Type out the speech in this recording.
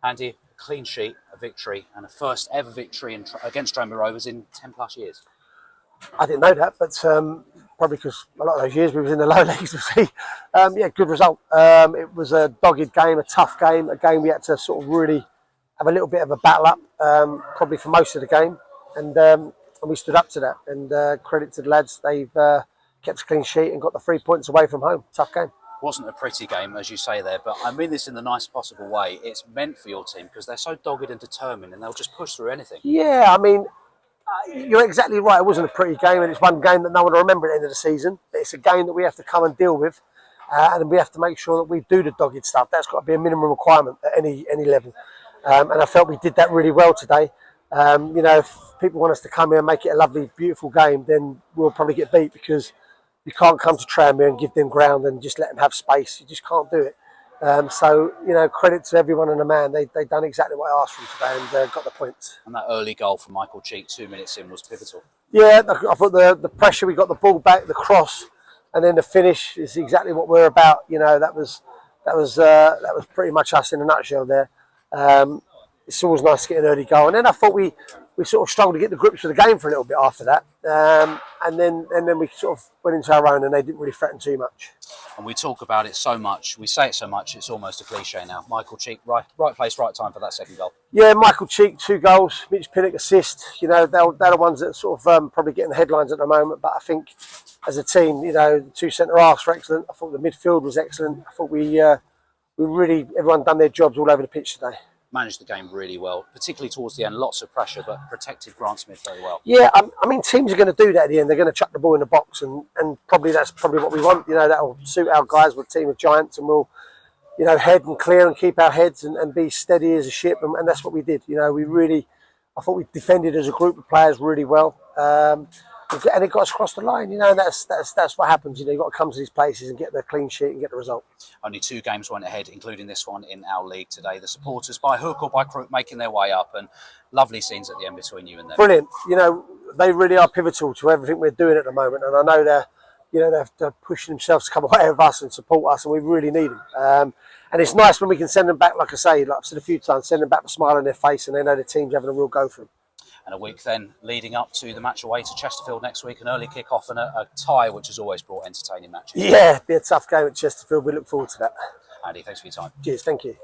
Andy, a clean sheet, a victory, and a first ever victory against Tranmere Rovers in 10 plus years. I didn't know that, but probably because a lot of those years we was in the low leagues. Yeah, good result. It was a dogged game, a tough game, a game we had to sort of really have a little bit of a battle up, probably for most of the game, and we stood up to that. And credit to the lads, they've kept a clean sheet and got the 3 points away from home. Tough game. Wasn't a pretty game, as you say there, but I mean this in the nicest possible way. It's meant for your team because they're so dogged and determined, and they'll just push through anything. Yeah, I mean, you're exactly right. It wasn't a pretty game, and it's one game that no one will remember at the end of the season. But it's a game that we have to come and deal with, and we have to make sure that we do the dogged stuff. That's got to be a minimum requirement at any level. And I felt we did that really well today. If people want us to come here and make it a lovely, beautiful game, then we'll probably get beat because you can't come to Tranmere and give them ground and just let them have space. You just can't do it. So, credit to everyone and the man. They done exactly what I asked from today and got the points. And that early goal from Michael Cheek 2 minutes in was pivotal. Yeah, I thought the pressure, we got the ball back, the cross, and then the finish is exactly what we're about. That was pretty much us in a nutshell there. It's always nice to get an early goal. And then I thought we sort of struggled to get the grips of the game for a little bit after that. And then we sort of went into our own and they didn't really threaten too much. And we talk about it so much, we say it so much, it's almost a cliche now. Michael Cheek, right place, right time for that second goal. Yeah, Michael Cheek, 2 goals, Mitch Pinnock assist. They're the ones that sort of probably getting the headlines at the moment. But I think as a team, the 2 centre-halves were excellent. I thought the midfield was excellent. I thought we really, everyone done their jobs all over the pitch today. Managed the game really well, particularly towards the end. Lots of pressure, but protected Grant Smith very well. Yeah, I mean, teams are going to do that at the end. They're going to chuck the ball in the box, and probably that's probably what we want. That'll suit our guys. We're a team of giants, and we'll, head and clear and keep our heads and be steady as a ship, and that's what we did. I thought we defended as a group of players really well. And it got us across the line, and that's what happens. You've got to come to these places and get the clean sheet and get the result. Only 2 games went ahead, including this one in our league today. The supporters, by hook or by crook, making their way up, and lovely scenes at the end between you and them. Brilliant. They really are pivotal to everything we're doing at the moment, and I know they're pushing themselves to come away with us and support us, and we really need them. And it's nice when we can send them back, like I say, like I've said a few times, send them back with a smile on their face, and they know the team's having a real go for them. And a week then leading up to the match away to Chesterfield next week, an early kick-off and a tie, which has always brought entertaining matches. Yeah, it'll be a tough game at Chesterfield. We look forward to that. Andy, thanks for your time. Cheers, thank you.